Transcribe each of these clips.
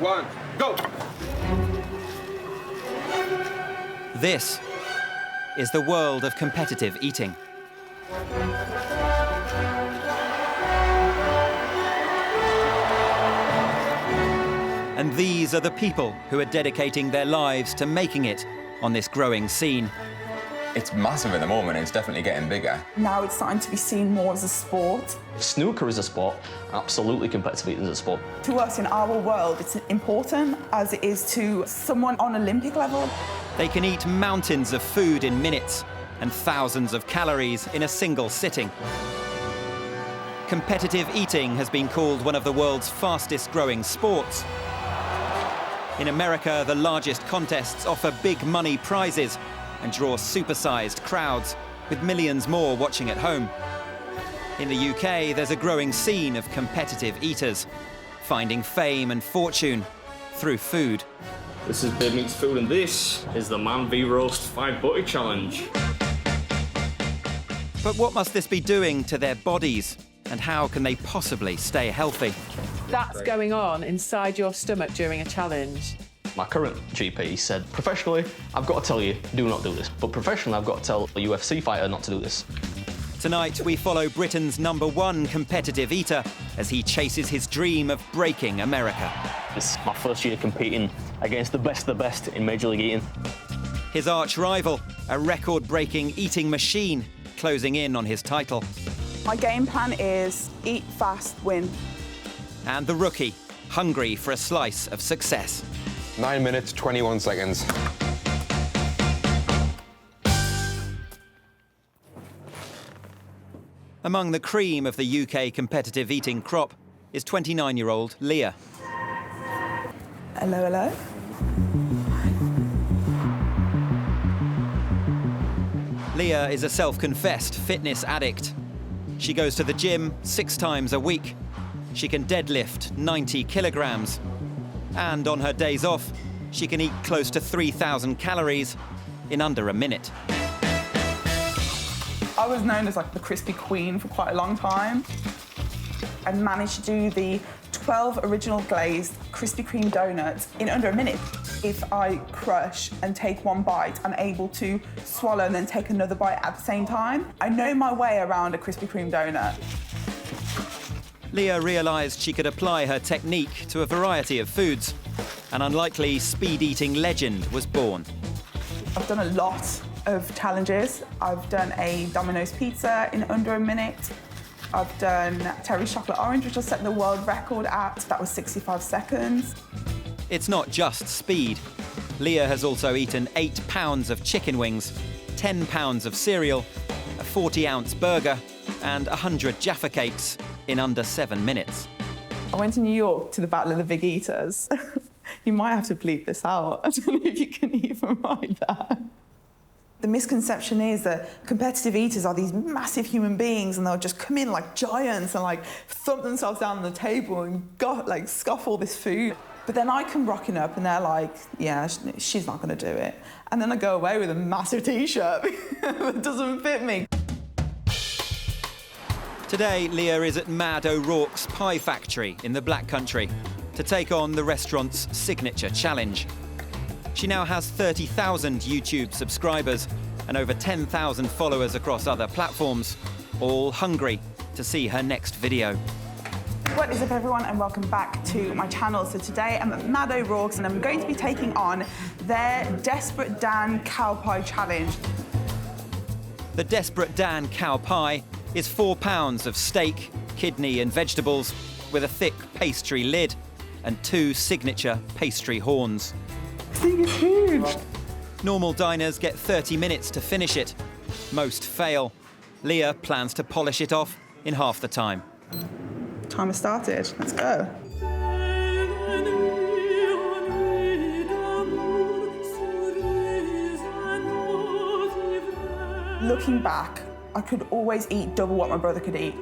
1, go! This is the world of competitive eating. And these are the people who are dedicating their lives to making it on this growing scene. It's massive at the moment, it's definitely getting bigger. Now it's starting to be seen more as a sport. Snooker is a sport, absolutely competitive eating is a sport. To us in our world, it's important as it is to someone on Olympic level. They can eat mountains of food in minutes and thousands of calories in a single sitting. Competitive eating has been called one of the world's fastest growing sports. In America, the largest contests offer big money prizes and draw supersized crowds, with millions more watching at home. In the UK, there's a growing scene of competitive eaters, finding fame and fortune through food. This is Big Meats Food, and this is the Man v Roast 5 Butty Challenge. But what must this be doing to their bodies, and how can they possibly stay healthy? That's going on inside your stomach during a challenge. My current GP said, professionally, I've got to tell you, do not do this. But professionally, I've got to tell a UFC fighter not to do this. Tonight, we follow Britain's #1 competitive eater as he chases his dream of breaking America. This is my first year competing against the best in Major League Eating. His arch rival, a record-breaking eating machine, closing in on his title. My game plan is eat fast, win. And the rookie, hungry for a slice of success. 9 minutes, 21 seconds. Among the cream of the UK competitive eating crop is 29-year-old Leah. Hello, hello. Leah is a self-confessed fitness addict. She goes to the gym 6 times a week. She can deadlift 90 kilograms. And on her days off, she can eat close to 3,000 calories in under a minute. I was known as like the crispy queen for quite a long time. I managed to do the 12 original glazed Krispy Kreme donuts in under a minute. If I crush and take one bite, I'm able to swallow and then take another bite at the same time. I know my way around a Krispy Kreme donut. Leah realised she could apply her technique to a variety of foods. An unlikely speed-eating legend was born. I've done a lot of challenges. I've done a Domino's pizza in under a minute. I've done Terry's chocolate orange, which I set the world record at. That was 65 seconds. It's not just speed. Leah has also eaten 8 pounds of chicken wings, 10 pounds of cereal, a 40-ounce burger, and 100 Jaffa cakes in under 7 minutes. I went to New York to the Battle of the Big Eaters. You might have to bleep this out. I don't know if you can even write that. The misconception is that competitive eaters are these massive human beings and they'll just come in like giants and like thump themselves down on the table and scoff all this food. But then I come rocking up and they're like, yeah, she's not going to do it. And then I go away with a massive T-shirt that doesn't fit me. Today, Leah is at Mad O'Rourke's Pie Factory in the Black Country to take on the restaurant's signature challenge. She now has 30,000 YouTube subscribers and over 10,000 followers across other platforms, all hungry to see her next video. What is up, everyone, and welcome back to my channel. So today I'm at Mad O'Rourke's and I'm going to be taking on their Desperate Dan Cow Pie Challenge. The Desperate Dan Cow Pie is 4 pounds of steak, kidney and vegetables with a thick pastry lid and 2 signature pastry horns. This thing is huge. Normal diners get 30 minutes to finish it. Most fail. Leah plans to polish it off in half the time. Timer started. Let's go. Looking back, I could always eat double what my brother could eat.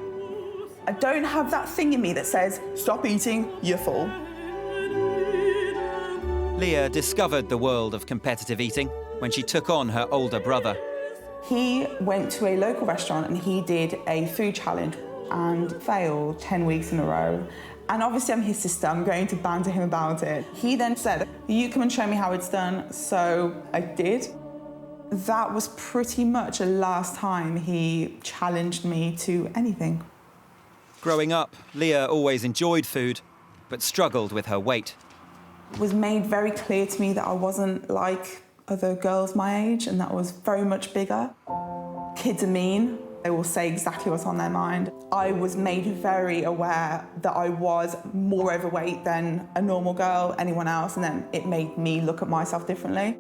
I don't have that thing in me that says, stop eating, you're full. Leah discovered the world of competitive eating when she took on her older brother. He went to a local restaurant and he did a food challenge. and failed 10 weeks in a row. And obviously I'm his sister, I'm going to banter him about it. He then said, you come and show me how it's done. So I did. That was pretty much the last time he challenged me to anything. Growing up, Leah always enjoyed food, but struggled with her weight. It was made very clear to me that I wasn't like other girls my age, and that I was very much bigger. Kids are mean. They will say exactly what's on their mind. I was made very aware that I was more overweight than a normal girl, anyone else, and then it made me look at myself differently.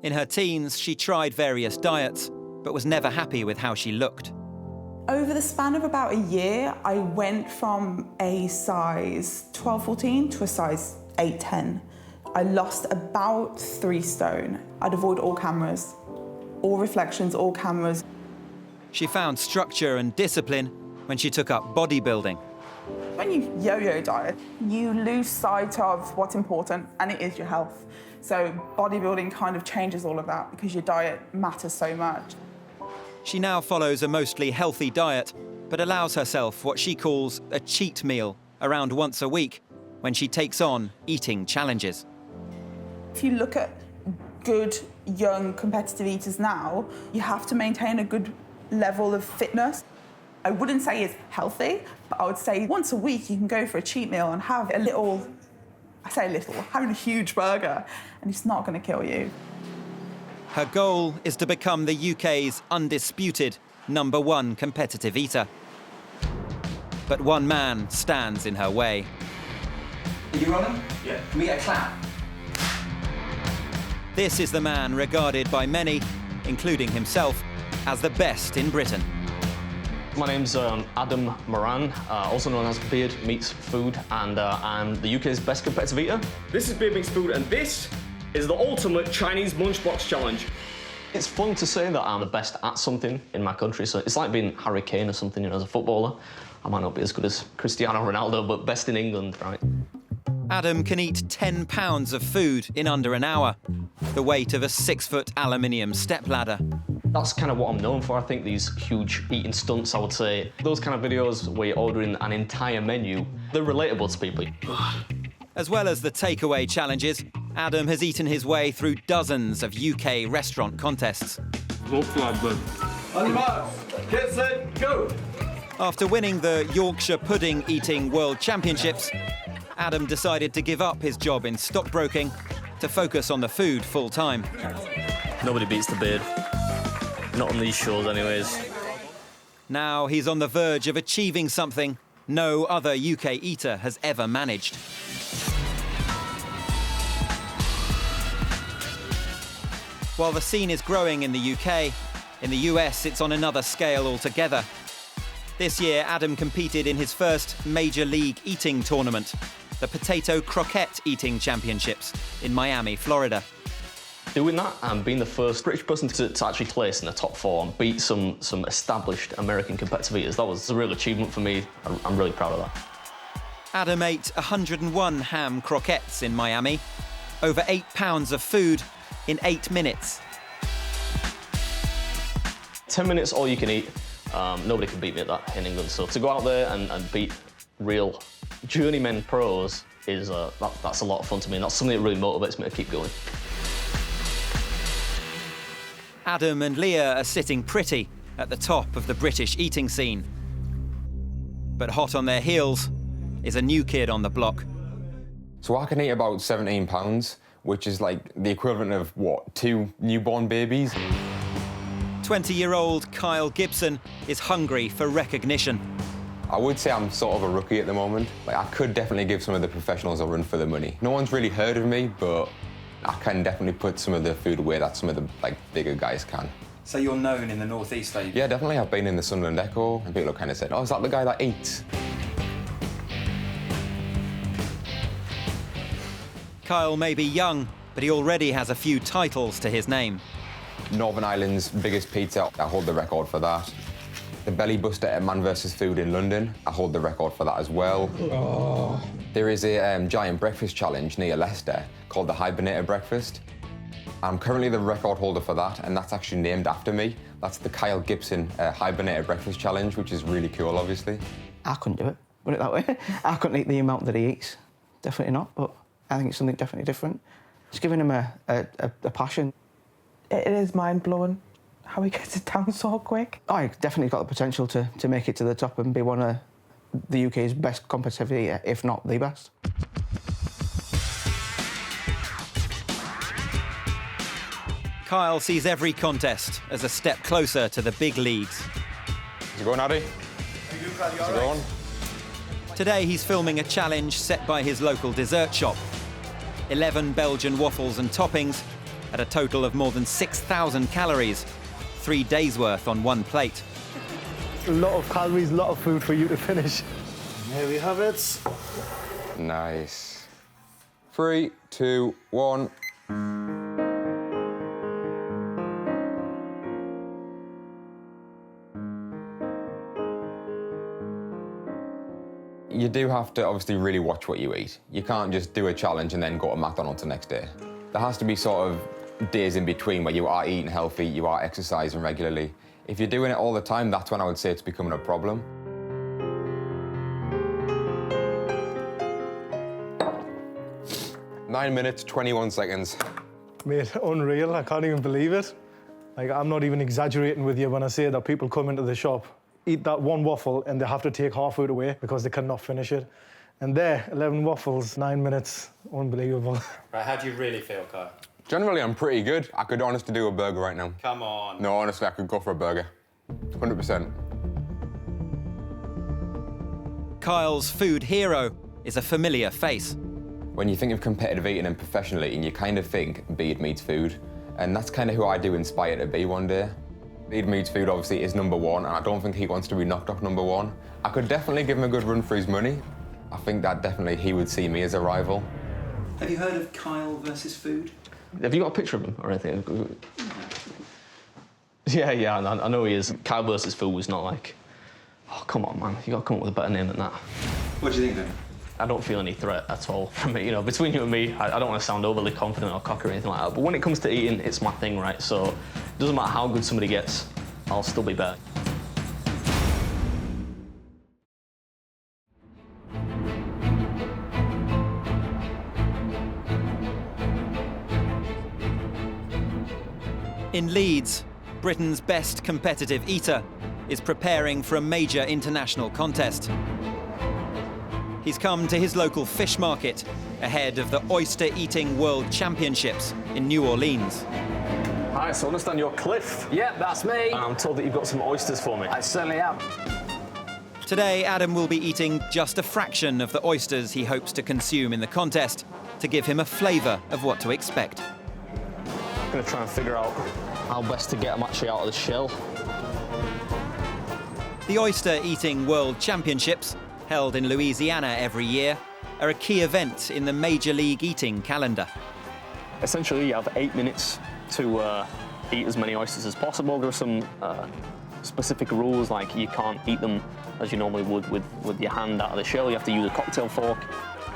In her teens, she tried various diets, but was never happy with how she looked. Over the span of about a year, I went from a size 12, 14 to a size 8, 10. I lost about 3 stone. I'd avoid all cameras, all reflections, all cameras. She found structure and discipline when she took up bodybuilding. When you yo-yo diet, you lose sight of what's important, and it is your health. So bodybuilding kind of changes all of that because your diet matters so much. She now follows a mostly healthy diet, but allows herself what she calls a cheat meal around once a week when she takes on eating challenges. If you look at good, young, competitive eaters now, you have to maintain a good level of fitness. I wouldn't say it's healthy, but I would say once a week you can go for a cheat meal and have a little, I say little, having a huge burger, and it's not going to kill you. Her goal is to become the UK's undisputed #1 competitive eater. But one man stands in her way. Are you rolling? Yeah. Can we get a clap? This is the man regarded by many, including himself, as the best in Britain. My name's Adam Moran, also known as Beard Meets Food, and I'm the UK's best competitive eater. This is Beard Meets Food, and this is the ultimate Chinese lunchbox challenge. It's fun to say that I'm the best at something in my country, so it's like being Harry Kane or something, you know, as a footballer. I might not be as good as Cristiano Ronaldo, but best in England, right? Adam can eat 10 pounds of food in under an hour, the weight of a 6-foot aluminium stepladder. That's kind of what I'm known for, I think, these huge eating stunts, I would say. Those kind of videos where you're ordering an entire menu, they're relatable to people. As well as the takeaway challenges, Adam has eaten his way through dozens of UK restaurant contests. No flag, bud. On your marks, get set, go! After winning the Yorkshire Pudding Eating World Championships, Adam decided to give up his job in stockbroking to focus on the food full-time. Nobody beats the beard. Not on these shows, anyways. Now he's on the verge of achieving something no other UK eater has ever managed. While the scene is growing in the UK, in the US it's on another scale altogether. This year, Adam competed in his first Major League eating tournament, the Potato Croquette Eating Championships in Miami, Florida. Doing that and being the first British person to actually place in the top 4 and beat some established American competitive eaters, that was a real achievement for me. I'm really proud of that. Adam ate 101 ham croquettes in Miami, over 8 pounds of food in 8 minutes. 10 minutes, all you can eat. Nobody can beat me at that in England. So to go out there and beat real journeymen pros is that's a lot of fun to me, and that's something that really motivates me to keep going. Adam and Leah are sitting pretty at the top of the British eating scene. But hot on their heels is a new kid on the block. So I can eat about 17 pounds, which is like the equivalent of, what, 2 newborn babies? 20-year-old Kyle Gibson is hungry for recognition. I would say I'm sort of a rookie at the moment. Like, I could definitely give some of the professionals a run for the money. No one's really heard of me, but I can definitely put some of the food away that some of the bigger guys can. So you're known in the North East, are you? Yeah, definitely. I've been in the Sunderland Echo, and people have kind of said, oh, is that the guy that eats? Kyle may be young, but he already has a few titles to his name. Northern Ireland's biggest pizza, I hold the record for that. The belly buster at Man vs Food in London, I hold the record for that as well. Oh. There is a giant breakfast challenge near Leicester called the Hibernator Breakfast. I'm currently the record holder for that, and that's actually named after me. That's the Kyle Gibson Hibernator Breakfast Challenge, which is really cool, obviously. I couldn't do it, put it that way. I couldn't eat the amount that he eats. Definitely not, but I think it's something definitely different. It's giving him a passion. It is mind-blowing how he gets it down so quick. Oh, he's definitely got the potential to make it to the top and be one of the UK's best competitive eater, if not the best. Kyle sees every contest as a step closer to the big leagues. Is it going, Addy? Is it going? Today he's filming a challenge set by his local dessert shop. 11 Belgian waffles and toppings at a total of more than 6,000 calories. 3 days' worth on one plate. A lot of calories, a lot of food for you to finish. Here we have it. Nice. 3, 2, 1. You do have to obviously really watch what you eat. You can't just do a challenge and then go to McDonald's the next day. There has to be sort of days in between where you are eating healthy, you are exercising regularly. If you're doing it all the time, that's when I would say it's becoming a problem. Nine minutes, 21 seconds. Mate, unreal. I can't even believe it. Like, I'm not even exaggerating with you when I say that people come into the shop, eat that one waffle, and they have to take half of it away because they cannot finish it. And there, 11 waffles, 9 minutes. Unbelievable. Right, how do you really feel, Kyle? Generally, I'm pretty good. I could honestly do a burger right now. Come on. No, honestly, I could go for a burger. 100%. Kyle's food hero is a familiar face. When you think of competitive eating and professional eating, you kind of think beard meets food. And that's kind of who I do aspire to be one day. Beard meets food obviously is #1, and I don't think he wants to be knocked off #1. I could definitely give him a good run for his money. I think that definitely he would see me as a rival. Have you heard of Kyle versus food? Have you got a picture of him or anything? Yeah, I know he is. Kyle versus food was not like, oh, come on, man, you got to come up with a better name than that. What do you think, then? I don't feel any threat at all from it. You know, between you and me, I don't want to sound overly confident or cocky or anything like that, but when it comes to eating, it's my thing, right? So it doesn't matter how good somebody gets, I'll still be better. In Leeds, Britain's best competitive eater is preparing for a major international contest. He's come to his local fish market ahead of the Oyster-Eating World Championships in New Orleans. Hi, so I understand you're Cliff. Yep, that's me. And I'm told that you've got some oysters for me. I certainly am. Today, Adam will be eating just a fraction of the oysters he hopes to consume in the contest to give him a flavour of what to expect. I'm going to try and figure out how best to get them actually out of the shell. The Oyster-Eating World Championships, held in Louisiana every year, are a key event in the Major League Eating calendar. Essentially, you have 8 minutes to eat as many oysters as possible. There are some specific rules, like you can't eat them as you normally would with your hand out of the shell. You have to use a cocktail fork.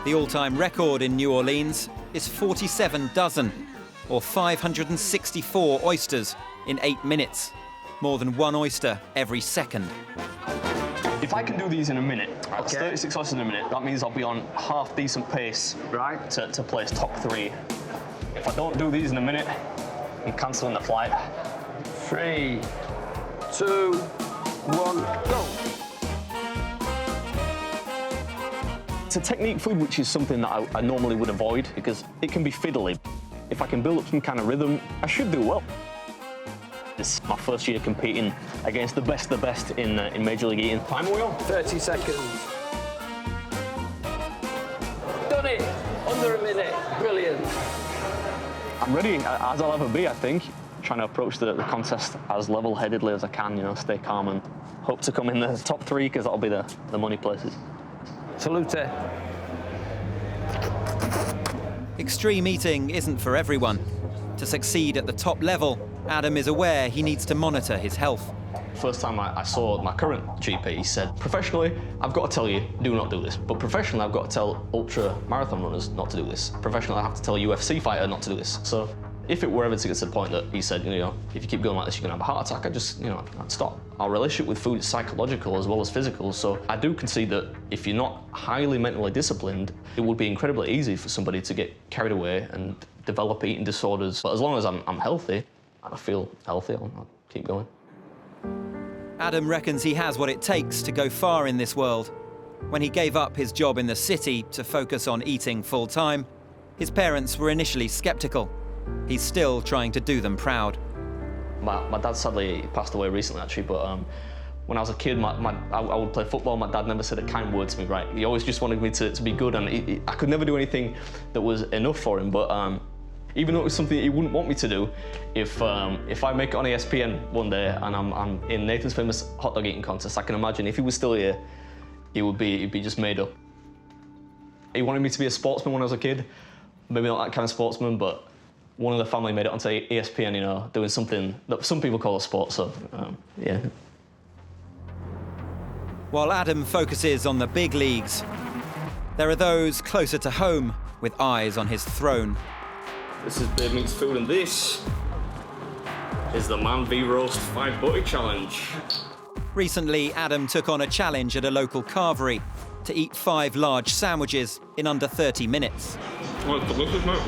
The all-time record in New Orleans is 47 dozen, or 564 oysters in 8 minutes. More than one oyster every second. If I can do these in a minute, that's 36 oysters in a minute, that means I'll be on half-decent pace to place top 3. If I don't do these in a minute, I'm cancelling the flight. 3, 2, 1, go! It's a technique food which is something that I normally would avoid because it can be fiddly. If I can build up some kind of rhythm, I should do well. This is my first year competing against the best in Major League Eating. Time are we on? 30 seconds. Done it! Under a minute. Brilliant. I'm ready, as I'll ever be, I think. Trying to approach the contest as level-headedly as I can, you know, stay calm and hope to come in the top 3 because that'll be the money places. Salute. Extreme eating isn't for everyone. To succeed at the top level, Adam is aware he needs to monitor his health. First time I saw my current GP, he said, professionally, I've got to tell you, do not do this. But professionally, I've got to tell ultra marathon runners not to do this. Professionally, I have to tell a UFC fighter not to do this. So If it were ever to get to the point that he said, you know, if you keep going like this, you're gonna have a heart attack, I'd stop. Our relationship with food is psychological as well as physical, so I do concede that if you're not highly mentally disciplined, it would be incredibly easy for somebody to get carried away and develop eating disorders. But as long as I'm healthy, and I feel healthy, I'll keep going. Adam reckons he has what it takes to go far in this world. When he gave up his job in the city to focus on eating full-time, his parents were initially skeptical. He's still trying to do them proud. My dad sadly passed away recently, actually, but when I was a kid, I would play football. My dad never said a kind word to me, right? He always just wanted me to be good, and I could never do anything that was enough for him, but even though it was something that he wouldn't want me to do, if I make it on ESPN one day and I'm in Nathan's famous hot dog eating contest, I can imagine if he was still here, he'd be just made up. He wanted me to be a sportsman when I was a kid. Maybe not that kind of sportsman, but one of the family made it onto ESPN, you know, doing something that some people call a sport, so, yeah. While Adam focuses on the big leagues, there are those closer to home with eyes on his throne. This is Beard Meats Food, and this is the Man v Roast 5 Butty Challenge. Recently, Adam took on a challenge at a local carvery to eat 5 large sandwiches in under 30 minutes. Oh, it's delicious, mate.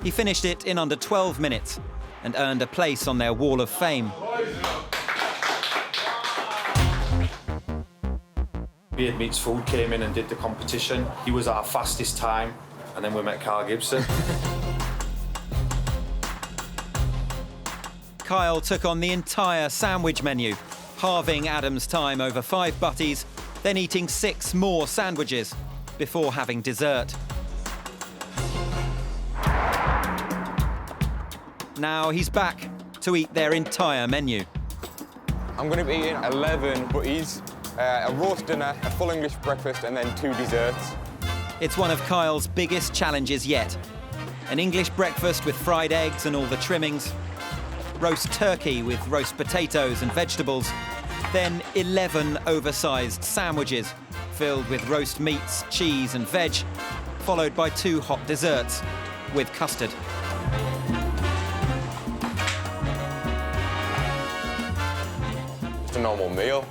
He finished it in under 12 minutes and earned a place on their Wall of Fame. Beard Meats Food came in and did the competition. He was our fastest time, and then we met Kyle Gibson. Kyle took on the entire sandwich menu, halving Adam's time over 5 butties, then eating 6 more sandwiches before having dessert. Now he's back to eat their entire menu. I'm going to be eating 11 butties, a roast dinner, a full English breakfast, and then 2 desserts. It's one of Kyle's biggest challenges yet. An English breakfast with fried eggs and all the trimmings, roast turkey with roast potatoes and vegetables, then 11 oversized sandwiches filled with roast meats, cheese and veg, followed by 2 hot desserts with custard. It's a normal meal.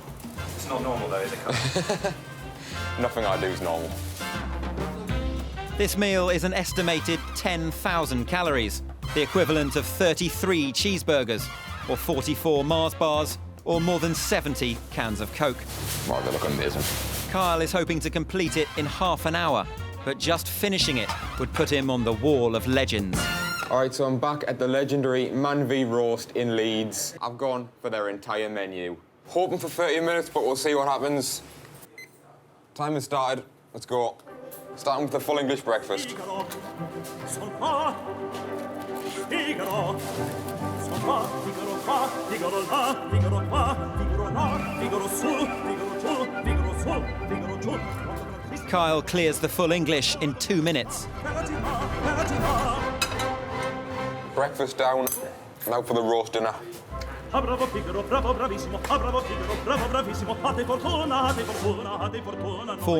It's not normal though, is it, Kyle? Nothing I do is normal. This meal is an estimated 10,000 calories, the equivalent of 33 cheeseburgers, or 44 Mars bars, or more than 70 cans of Coke. Right, they look amazing. Kyle is hoping to complete it in half an hour, but just finishing it would put him on the wall of legends. All right, so I'm back at the legendary Man v Roast in Leeds. I've gone for their entire menu. Hoping for 30 minutes, but we'll see what happens. Time has started. Let's go. Starting with the full English breakfast. Kyle clears the full English in 2 minutes. Breakfast down. Now for the roast dinner. 4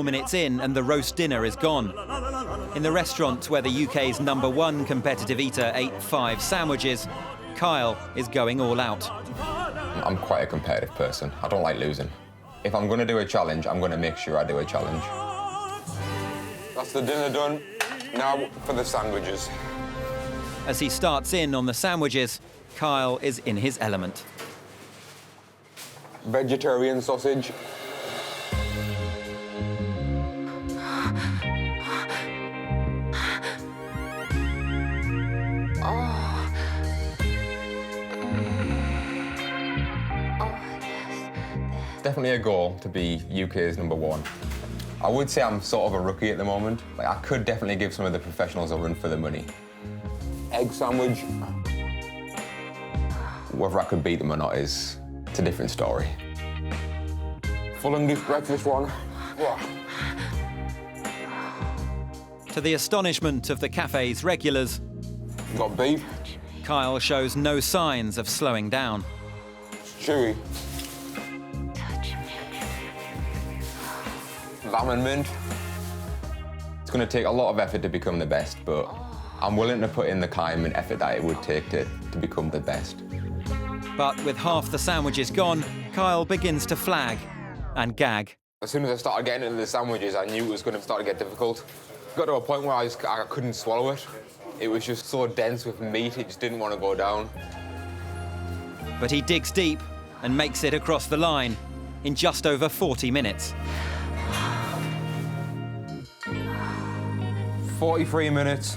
minutes in and the roast dinner is gone. In the restaurant where the UK's #1 competitive eater ate 5 sandwiches, Kyle is going all out. I'm quite a competitive person. I don't like losing. If I'm going to do a challenge, I'm going to make sure I do a challenge. That's the dinner done. Now for the sandwiches. As he starts in on the sandwiches, Kyle is in his element. Vegetarian sausage. Definitely a goal to be UK's #1. I would say I'm sort of a rookie at the moment. Like, I could definitely give some of the professionals a run for the money. Egg sandwich. Whether I could beat them or not it's a different story. Full English breakfast one. Wow. To the astonishment of the cafe's regulars, Got beef. Kyle shows no signs of slowing down. Chewy. Lamb and mint. It's going to take a lot of effort to become the best, but I'm willing to put in the time and effort that it would take to become the best. But with half the sandwiches gone, Kyle begins to flag and gag. As soon as I started getting into the sandwiches, I knew it was going to start to get difficult. Got to a point where I couldn't swallow it. It was just so dense with meat, it just didn't want to go down. But he digs deep and makes it across the line in just over 40 minutes. 43 minutes,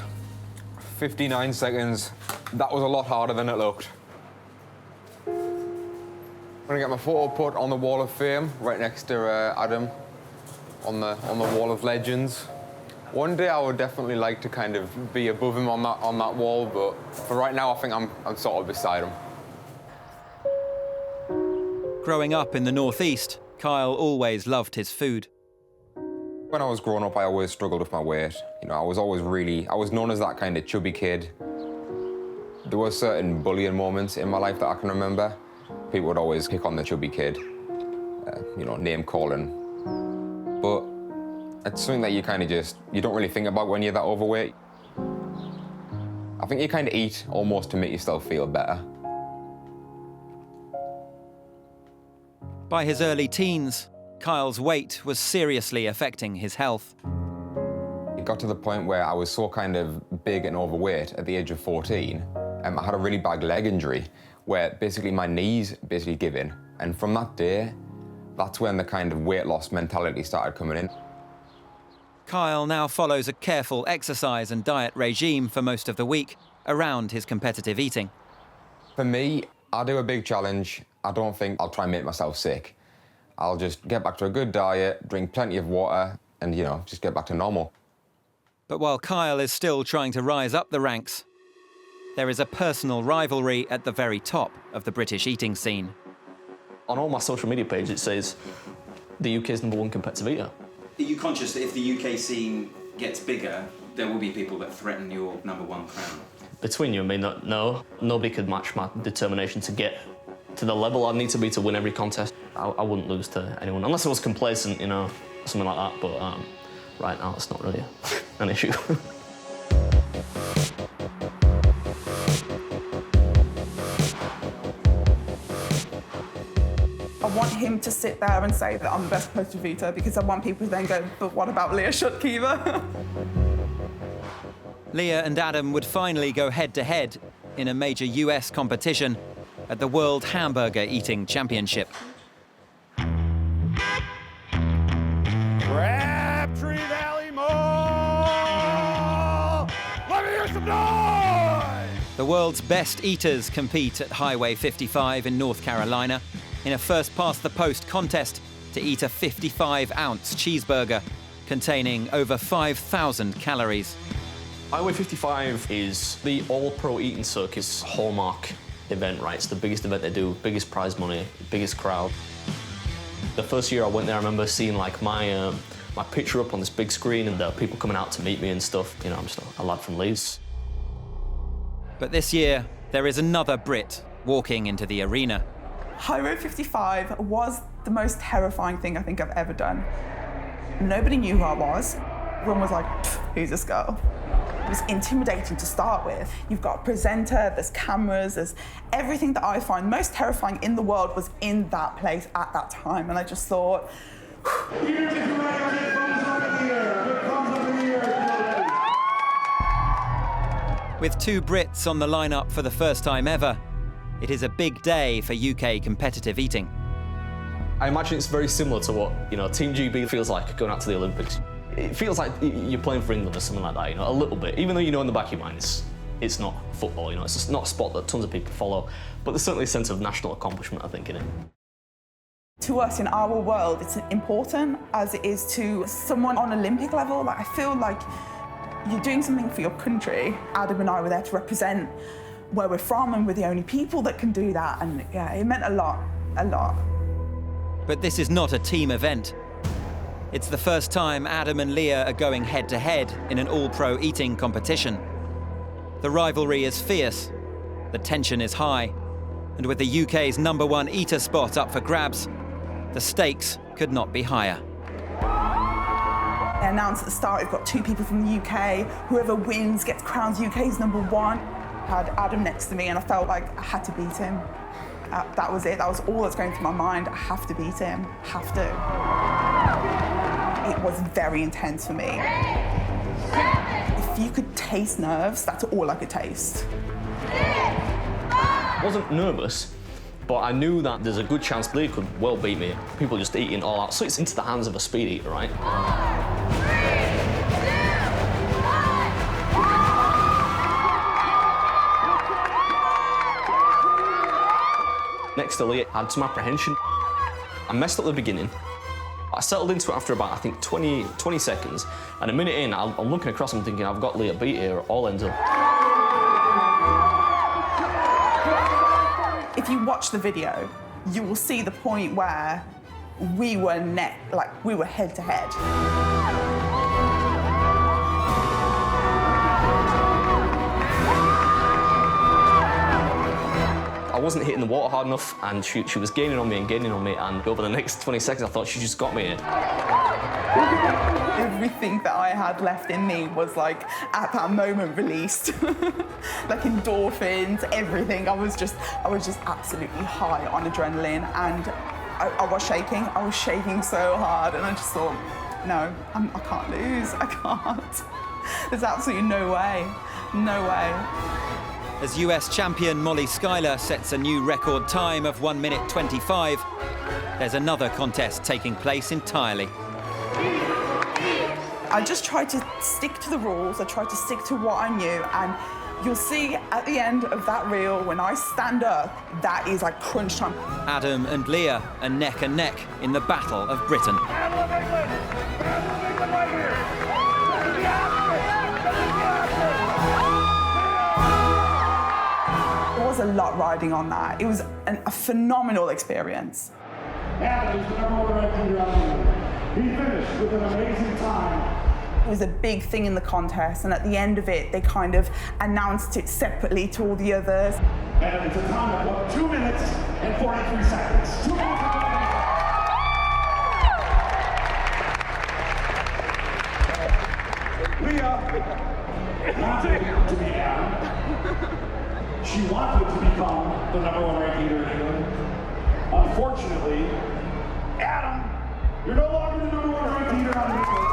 59 seconds. That was a lot harder than it looked. I'm gonna get my photo put on the wall of fame, right next to Adam, on the wall of legends. One day I would definitely like to kind of be above him on that wall, but for right now I think I'm sort of beside him. Growing up in the Northeast, Kyle always loved his food. When I was growing up, I always struggled with my weight. You know, I was known as that kind of chubby kid. There were certain bullying moments in my life that I can remember. People would always pick on the chubby kid, you know, name calling. But it's something that you kind of you don't really think about when you're that overweight. I think you kind of eat almost to make yourself feel better. By his early teens, Kyle's weight was seriously affecting his health. It got to the point where I was so kind of big and overweight at the age of 14. I had a really bad leg injury where basically my knees basically give in. And from that day, that's when the kind of weight loss mentality started coming in. Kyle now follows a careful exercise and diet regime for most of the week around his competitive eating. For me, I do a big challenge. I don't think I'll try and make myself sick. I'll just get back to a good diet, drink plenty of water, and, you know, just get back to normal. But while Kyle is still trying to rise up the ranks, there is a personal rivalry at the very top of the British eating scene. On all my social media pages, it says the UK's #1 competitive eater. Are you conscious that if the UK scene gets bigger, there will be people that threaten your #1 crown? Between you and me, no. Nobody could match my determination to get to the level I need to be to win every contest. I wouldn't lose to anyone, unless I was complacent, you know, something like that. But right now, it's not really an issue. I want him to sit there and say that I'm the best competitive eater because I want people to then go, but what about Leah Shutkever? Leah and Adam would finally go head-to-head in a major US competition at the World Hamburger Eating Championship. Crabtree Valley Mall! Let me hear some noise! The world's best eaters compete at Highway 55 in North Carolina in a first-past-the-post contest to eat a 55-ounce cheeseburger containing over 5,000 calories. Highway 55 is the all-pro eating circus hallmark event, right? It's the biggest event they do, biggest prize money, biggest crowd. The first year I went there, I remember seeing like my picture up on this big screen and people coming out to meet me and stuff. You know, I'm just a lad from Leeds. But this year, there is another Brit walking into the arena. Highway 55 was the most terrifying thing I think I've ever done. Nobody knew who I was. Everyone was like, who's this girl? It was intimidating to start with. You've got a presenter, there's cameras, there's everything that I find most terrifying in the world was in that place at that time. And I just thought, with 2 Brits on the lineup for the first time ever, it is a big day for UK competitive eating. I imagine it's very similar to what, you know, Team GB feels like going out to the Olympics. It feels like you're playing for England or something like that, you know, a little bit. Even though you know in the back of your mind it's not football, you know, it's just not a sport that tons of people follow. But there's certainly a sense of national accomplishment, I think, in it. to us in our world, it's important as it is to someone on Olympic level. Like, I feel like you're doing something for your country. Adam and I were there to represent where we're from, and we're the only people that can do that. And yeah, it meant a lot, a lot. But this is not a team event. It's the first time Adam and Leah are going head-to-head in an all-pro eating competition. The rivalry is fierce, the tension is high, and with the UK's #1 eater spot up for grabs, the stakes could not be higher. announced at the start, we've got 2 people from the UK. Whoever wins gets crowned UK's #1. I had Adam next to me and I felt like I had to beat him. That was it. That was all that's going through my mind. I have to beat him. Have to. It was very intense for me. If you could taste nerves, that's all I could taste. I wasn't nervous, but I knew that there's a good chance Leah could well beat me. People just eating all out, so it's into the hands of a speed eater, right? Next to Leah, I had some apprehension. I messed up at the beginning. I settled into it after about, I think, 20 seconds. And a minute in, I'm looking across, I'm thinking, I've got Leah beat here, all ends up. If you watch the video, you will see the point where we were head to head. I wasn't hitting the water hard enough, and she was gaining on me, and over the next 20 seconds, I thought she just got me here. Everything that I had left in me was like at that moment released. Like endorphins, everything. I was just absolutely high on adrenaline, and I was shaking. I was shaking so hard, and I just thought, no, I can't lose. I can't. There's absolutely no way. No way. As US champion Molly Schuyler sets a new record time of 1 minute 25, there's another contest taking place entirely. I just tried to stick to the rules. I tried to stick to what I knew, and you'll see at the end of that reel, when I stand up, that is like crunch time. Adam and Leah are neck and neck in the Battle of Britain. There was a lot riding on that. It was a phenomenal experience. Adam is the #1 ranked leader. He finished with an amazing time. It was a big thing in the contest, and at the end of it, they kind of announced it separately to all the others. And it's a time of 2 minutes and 43 seconds. Leah wanted to be Adam. She wanted to become the #1 ranked leader in England. Unfortunately, Adam, you're no longer the #1 ranked leader on England.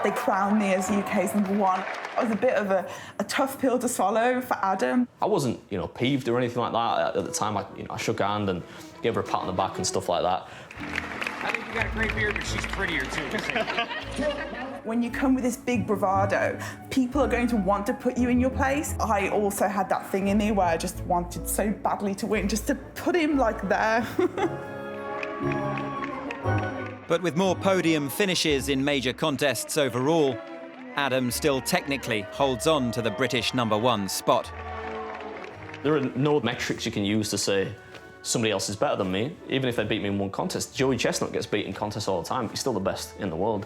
They crowned me as UK's #1. It was a bit of a tough pill to swallow for Adam. I wasn't, peeved or anything like that. At the time, I shook her hand and gave her a pat on the back and stuff like that. I think you got a great beard, but she's prettier too. When you come with this big bravado, people are going to want to put you in your place. I also had that thing in me where I just wanted so badly to win, just to put him like there. But with more podium finishes in major contests overall, Adam still technically holds on to the British #1 spot. There are no metrics you can use to say somebody else is better than me, even if they beat me in one contest. Joey Chestnut gets beat in contests all the time, but he's still the best in the world.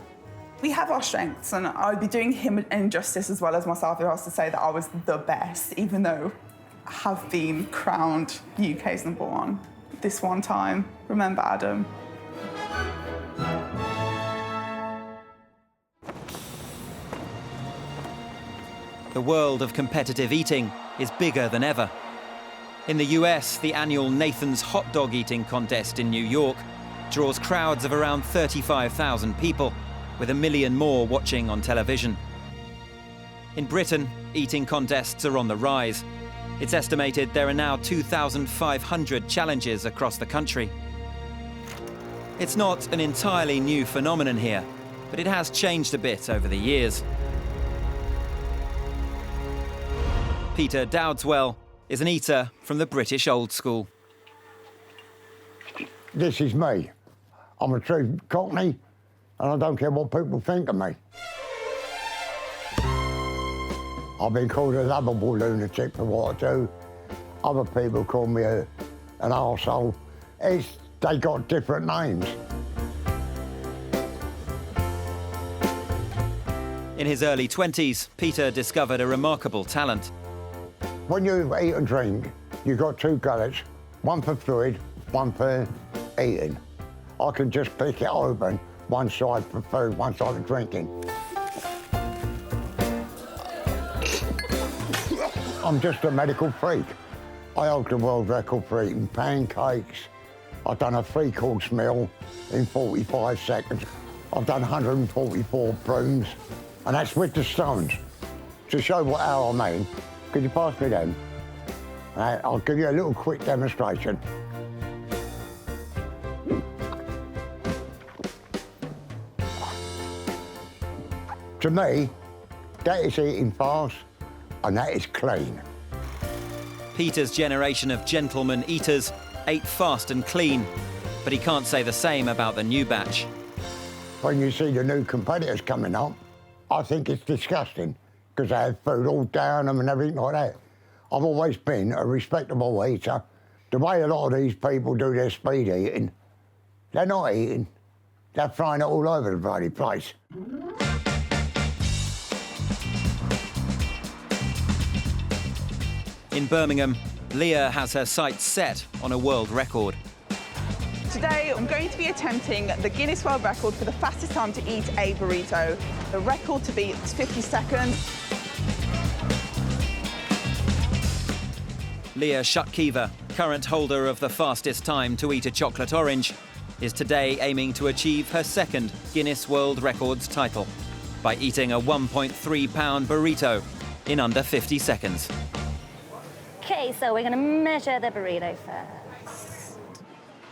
We have our strengths, and I'd be doing him an injustice as well as myself if I was to say that I was the best, even though I have been crowned UK's #1 this one time. Remember, Adam. The world of competitive eating is bigger than ever. In the US, the annual Nathan's Hot Dog Eating Contest in New York draws crowds of around 35,000 people, with 1 million more watching on television. In Britain, eating contests are on the rise. It's estimated there are now 2,500 challenges across the country. It's not an entirely new phenomenon here, but it has changed a bit over the years. Peter Dowdswell is an eater from the British old school. This is me. I'm a true Cockney, and I don't care what people think of me. I've been called a lovable lunatic for what I do. Other people call me an arsehole. They got different names. In his early 20s, Peter discovered a remarkable talent. When you eat and drink, you've got two gullets, one for fluid, one for eating. I can just pick it open, one side for food, one side for drinking. I'm just a medical freak. I hold the world record for eating pancakes. I've done a 3-course meal in 45 seconds. I've done 144 prunes, and that's with the stones. To show how I mean, could you pass me them? I'll give you a little quick demonstration. To me, that is eating fast, and that is clean. Peter's generation of gentleman eaters ate fast and clean, but he can't say the same about the new batch. When you see the new competitors coming up, I think it's disgusting, because they have food all down them and everything like that. I've always been a respectable eater. The way a lot of these people do their speed eating, they're not eating, they're throwing it all over the bloody place. In Birmingham, Leah has her sights set on a world record. Today, I'm going to be attempting the Guinness World Record for the fastest time to eat a burrito. The record to beat is 50 seconds. Leah Shutkever, current holder of the fastest time to eat a chocolate orange, is today aiming to achieve her second Guinness World Records title by eating a 1.3-pound burrito in under 50 seconds. Okay, so we're going to measure the burrito first.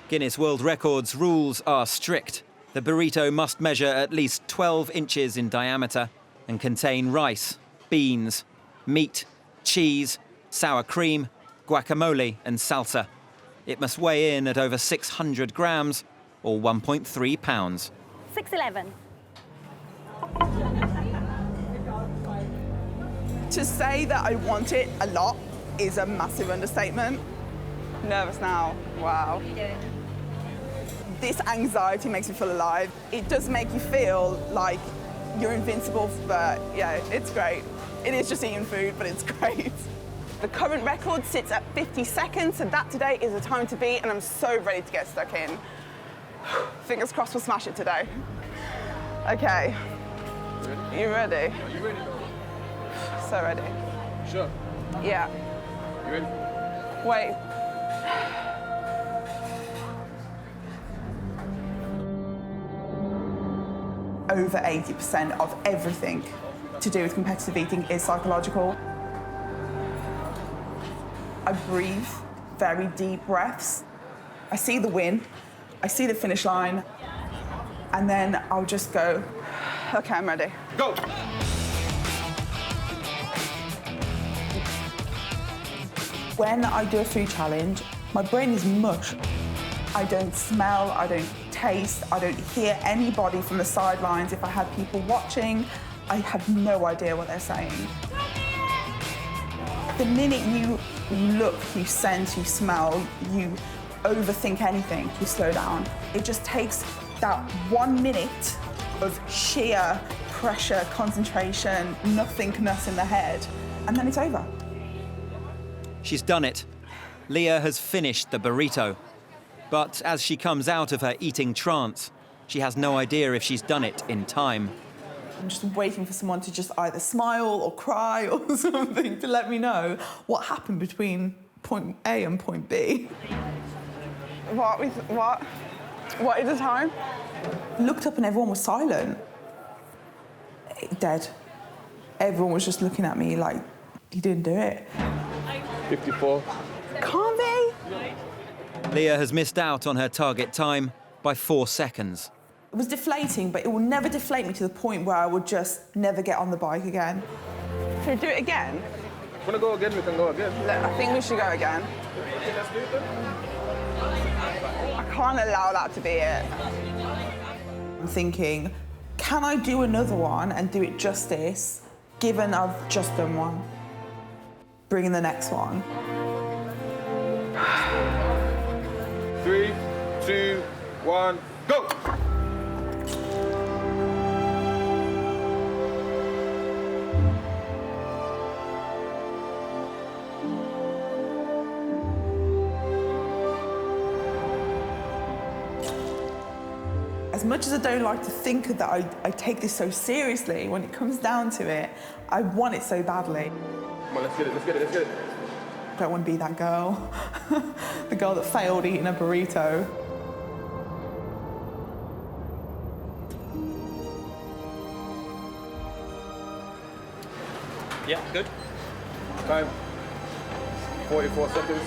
Guinness World Records rules are strict. The burrito must measure at least 12 inches in diameter and contain rice, beans, meat, cheese, sour cream, guacamole and salsa. It must weigh in at over 600 grams or 1.3 pounds. 611. To say that I want it a lot is a massive understatement. Nervous now, wow. This anxiety makes me feel alive. It does make you feel like you're invincible, but yeah, it's great. It is just eating food, but it's great. The current record sits at 50 seconds, and that today is a time to beat, and I'm so ready to get stuck in. Fingers crossed we'll smash it today. Okay. You ready? Are you ready? So ready. Sure. Yeah. You ready? Wait. Over 80% of everything to do with competitive eating is psychological. I breathe very deep breaths. I see the win, I see the finish line, and then I'll just go, okay, I'm ready. Go! When I do a food challenge, my brain is mush. I don't smell, I don't taste, I don't hear anybody from the sidelines. If I have people watching, I have no idea what they're saying. The minute you look, you sense, you smell, you overthink anything, you slow down. It just takes that 1 minute of sheer pressure, concentration, nothingness in the head, and then it's over. She's done it. Leah has finished the burrito. But as she comes out of her eating trance, she has no idea if she's done it in time. I'm just waiting for someone to just either smile or cry or something to let me know what happened between point A and point B. What is the time? Looked up and everyone was silent. Dead. Everyone was just looking at me like, you didn't do it. 54. Can't be. Leah has missed out on her target time by 4 seconds. It was deflating, but it will never deflate me to the point where I would just never get on the bike again. Can we do it again? If you want to go again, we can go again. Look, I think we should go again. Let's do it then. I can't allow that to be it. I'm thinking, can I do another one and do it justice, given I've just done one? Bring in the next one. 3, 2, 1, go! much as I don't like to think that I take this so seriously, when it comes down to it, I want it so badly. Come on, let's get it, let's get it, let's get it. I don't want to be that girl. The girl that failed eating a burrito. Yeah, good. Time. 44 seconds.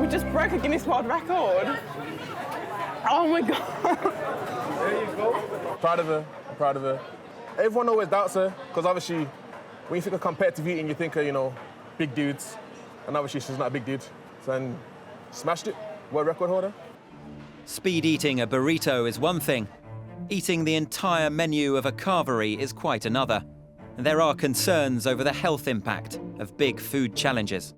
We just broke a Guinness World Record. Oh my God. There you go. Proud of her, I'm proud of her. Everyone always doubts her, because obviously, when you think of competitive eating, you think of, you know, big dudes. And obviously she's not a big dude. So then, smashed it, world record holder. Speed eating a burrito is one thing. Eating the entire menu of a carvery is quite another. And there are concerns over the health impact of big food challenges.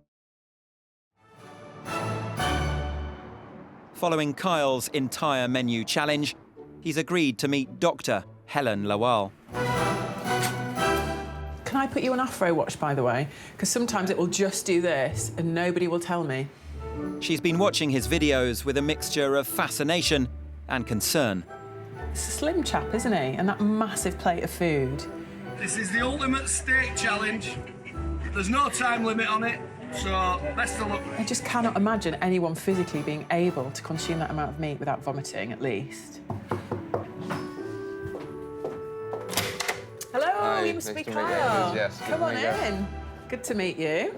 Following Kyle's entire menu challenge, he's agreed to meet Dr. Helen Lawal. Can I put you on Afro Watch, by the way? Because sometimes it will just do this and nobody will tell me. She's been watching his videos with a mixture of fascination and concern. It's a slim chap, isn't he? And that massive plate of food. This is the ultimate steak challenge. There's no time limit on it, so best of luck. I just cannot imagine anyone physically being able to consume that amount of meat without vomiting, at least. Hello, Hi, you must nice be to meet you. Kyle. Yes, good Come to on meet you. in. Good to meet you.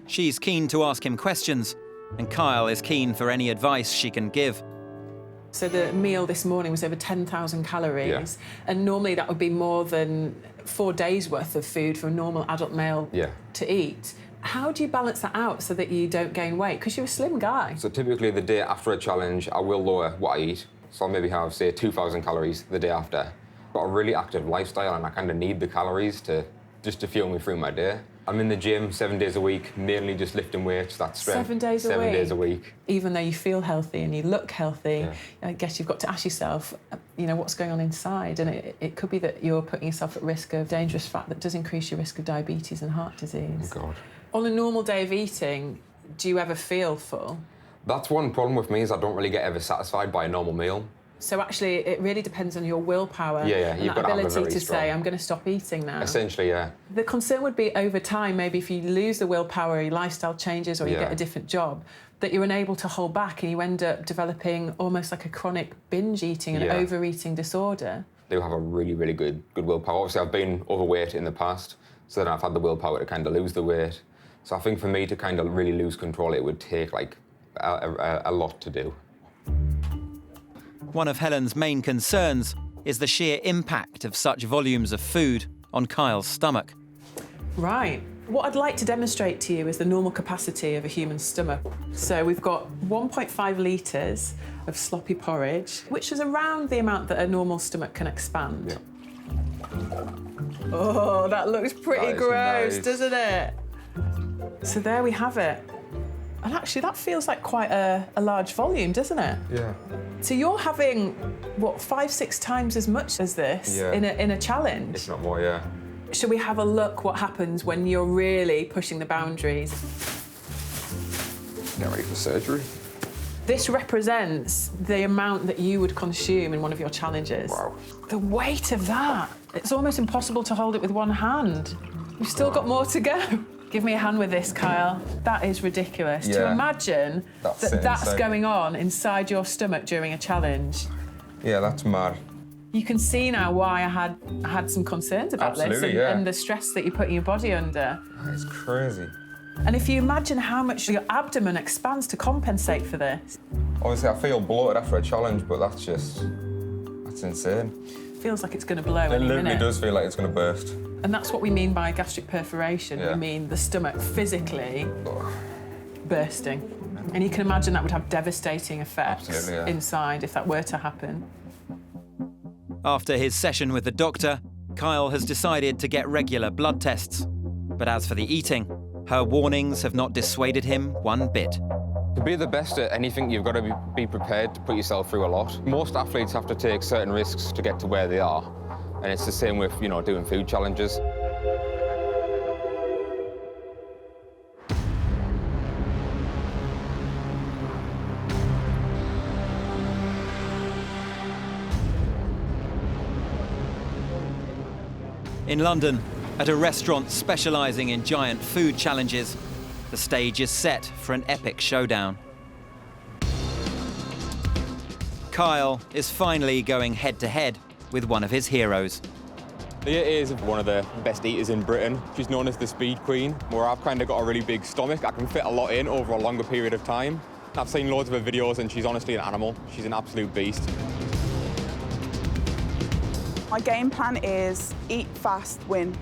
She's keen to ask him questions, and Kyle is keen for any advice she can give. So the meal this morning was over 10,000 calories, and normally that would be more than 4 days' worth of food for a normal adult male to eat. How do you balance that out so that you don't gain weight? Because you're a slim guy. So typically the day after a challenge, I will lower what I eat. So I'll maybe have, say, 2,000 calories the day after. Got a really active lifestyle and I kind of need the calories to fuel me through my day. I'm in the gym 7 days a week, mainly just lifting weights, that's strength. 7 days a week? 7 days a week. Even though you feel healthy and you look healthy, I guess you've got to ask yourself, you know, what's going on inside? And it could be that you're putting yourself at risk of dangerous fat that does increase your risk of diabetes and heart disease. Oh, God. On a normal day of eating, do you ever feel full? That's one problem with me is I don't really get ever satisfied by a normal meal. So actually, it really depends on your willpower and you've that got to have a ability very to strong- say, I'm going to stop eating now. Essentially, yeah. The concern would be over time, maybe if you lose the willpower, your lifestyle changes or you get a different job, that you're unable to hold back and you end up developing almost like a chronic binge eating and overeating disorder. They have a really, really good willpower. Obviously, I've been overweight in the past, so then I've had the willpower to kind of lose the weight. So I think for me to kind of really lose control, it would take like a lot to do. One of Helen's main concerns is the sheer impact of such volumes of food on Kyle's stomach. Right. What I'd like to demonstrate to you is the normal capacity of a human stomach. So we've got 1.5 litres of sloppy porridge, which is around the amount that a normal stomach can expand. Oh, that looks pretty gross, doesn't it? So there we have it. And actually, that feels like quite a large volume, doesn't it? Yeah. So you're having, what, 5-6 times as much as this in a challenge? If not more, yeah. Should we have a look what happens when you're really pushing the boundaries? Get ready for surgery. This represents the amount that you would consume in one of your challenges. Wow. The weight of that. It's almost impossible to hold it with one hand. You've still got more to go. Give me a hand with this, Kyle. That is ridiculous. To imagine that's insane. going on inside your stomach during a challenge. Yeah, that's mad. You can see now why I had some concerns about this and the stress that you're putting your body under. It's crazy. And if you imagine how much your abdomen expands to compensate for this. Obviously, I feel bloated after a challenge, but that's insane. Feels like it's going to blow It any literally minute. does feel like it's going to burst. And that's what we mean by gastric perforation. We mean the stomach physically bursting. And you can imagine that would have devastating effects inside if that were to happen. After his session with the doctor, Kyle has decided to get regular blood tests. But as for the eating, her warnings have not dissuaded him one bit. To be the best at anything, you've got to be prepared to put yourself through a lot. Most athletes have to take certain risks to get to where they are. And it's the same with, you know, doing food challenges. In London, at a restaurant specialising in giant food challenges, the stage is set for an epic showdown. Kyle is finally going head-to-head with one of his heroes. Leah is one of the best eaters in Britain. She's known as the Speed Queen, where I've kind of got a really big stomach. I can fit a lot in over a longer period of time. I've seen loads of her videos and she's honestly an animal. She's an absolute beast. My game plan is eat fast, win.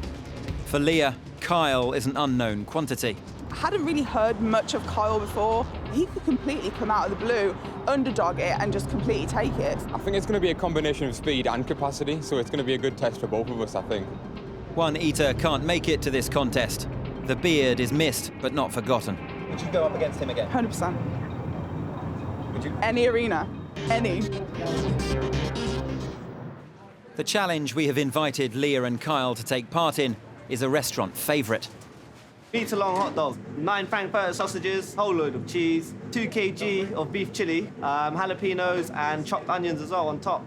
For Leah, Kyle is an unknown quantity. I hadn't really heard much of Kyle before. He could completely come out of the blue, underdog it, and just completely take it. I think it's going to be a combination of speed and capacity, so it's going to be a good test for both of us, I think. One eater can't make it to this contest. The beard is missed, but not forgotten. Would you go up against him again? 100%. Would you? Any arena. Any. The challenge we have invited Leah and Kyle to take part in is a restaurant favourite. Meat-along hot dog, 9 frankfurter sausages, whole load of cheese, 2 kg of beef chili, jalapenos and chopped onions as well on top.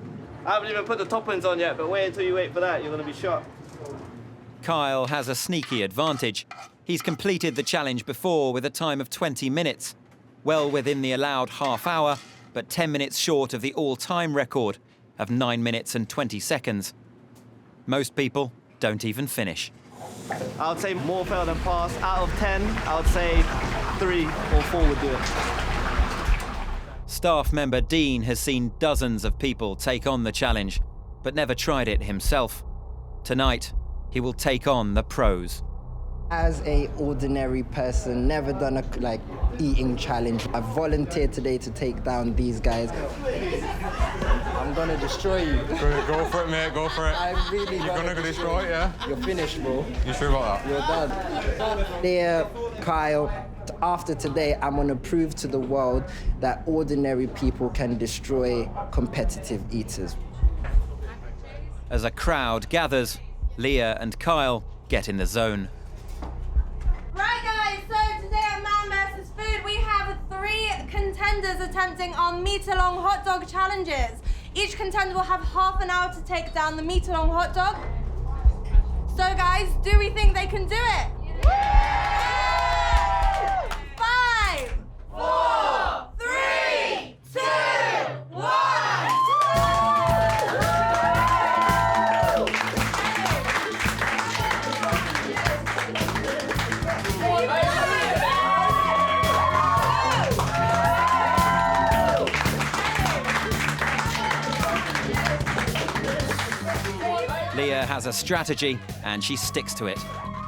I haven't even put the toppings on yet, but wait until you wait for that, you're going to be shocked. Kyle has a sneaky advantage. He's completed the challenge before with a time of 20 minutes, well within the allowed half hour, but 10 minutes short of the all-time record of 9 minutes and 20 seconds. Most people don't even finish. I would say more fail than pass. Out of 10, I would say 3 or 4 would do it. Staff member Dean has seen dozens of people take on the challenge, but never tried it himself. Tonight, he will take on the pros. As a ordinary person, never done a eating challenge. I volunteered today to take down these guys. I'm gonna destroy you. Go for it, mate. Go for it. I'm really You're gonna destroy it, yeah? You're finished, bro. You sure about that? You're done. Leah, Kyle, after today, I'm gonna prove to the world that ordinary people can destroy competitive eaters. As a crowd gathers, Leah and Kyle get in the zone. Right guys, so today at Man vs Food we have 3 contenders attempting our meat-along hot dog challenges. Each contender will have half an hour to take down the meat-along hot dog. So guys, do we think they can do it? 5, 4, 3, 2, 1. Leah has a strategy, and she sticks to it.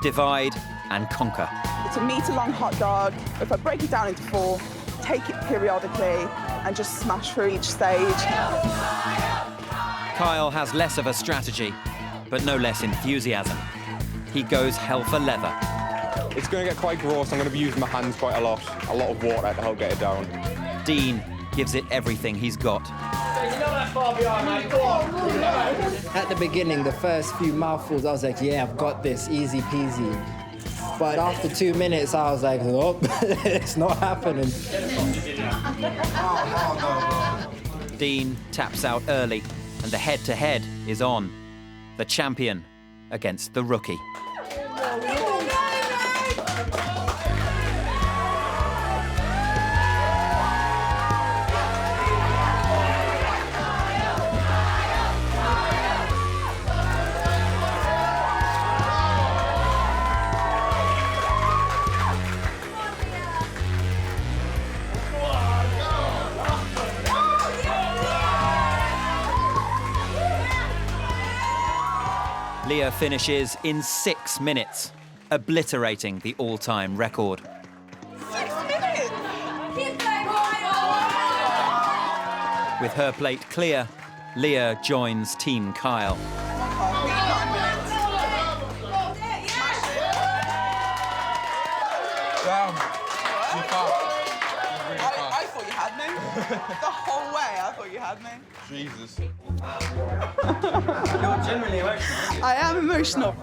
Divide and conquer. It's a meter-long hot dog. If I break it down into 4, take it periodically, and just smash through each stage. Kyle has less of a strategy, but no less enthusiasm. He goes hell for leather. It's going to get quite gross. I'm going to be using my hands quite a lot of water to help get it down. Dean gives it everything he's got. At the beginning, the first few mouthfuls, I was like, yeah, I've got this, easy peasy. But after 2 minutes, I was like, oh, it's not happening. Dean taps out early, and the head-to-head is on. The champion against the rookie. Leah finishes in 6 minutes, obliterating the all-time record. 6 minutes? With her plate clear, Leah joins Team Kyle. Damn. I thought you had me. The whole way, I thought you had me. Jesus. You're genuinely emotional. I am emotional.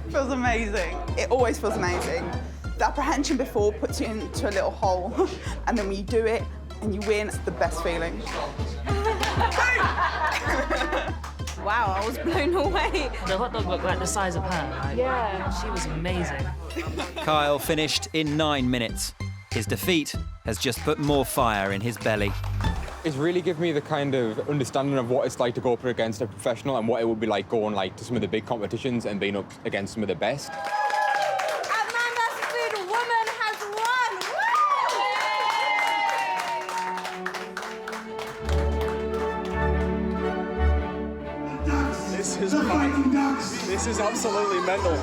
Feels amazing. It always feels amazing. The apprehension before puts you into a little hole, and then when you do it and you win, it's the best feeling. Wow, I was blown away. The hot dog looked like the size of her. Like, Yeah. She was amazing. Kyle finished in 9 minutes. His defeat has just put more fire in his belly. It's really given me the kind of understanding of what it's like to go up against a professional and what it would be like going like to some of the big competitions and being up against some of the best. And Man vs. Food, woman has won. This is absolutely mental.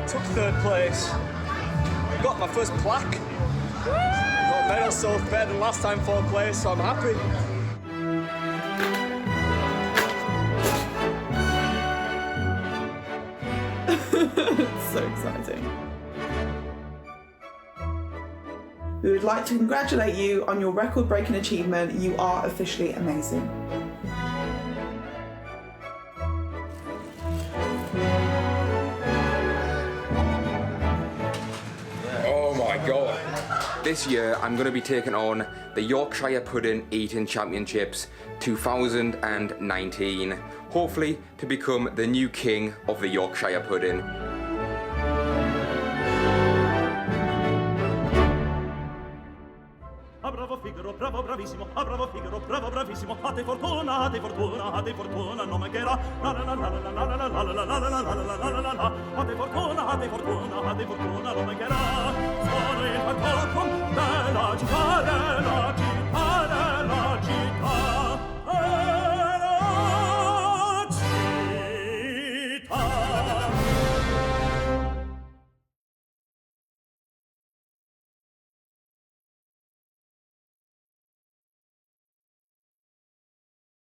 Took 3rd place. Got my first plaque. Got a medal, so better than last time, 4th place, so I'm happy. It's so exciting. We would like to congratulate you on your record-breaking achievement. You are officially amazing. Oh my God. This year, I'm going to be taking on the Yorkshire Pudding Eating Championships 2019, hopefully to become the new king of the Yorkshire Pudding. Bravo Figaro, bravo bravissimo, bravo Figaro, bravo bravissimo, a te fortuna, a te fortuna, a te fortuna, non mancherà, la la la la la la la la la la la la la la la la, a te fortuna, a te fortuna, a te fortuna, non mancherà, sono il fatto con bella giocare, la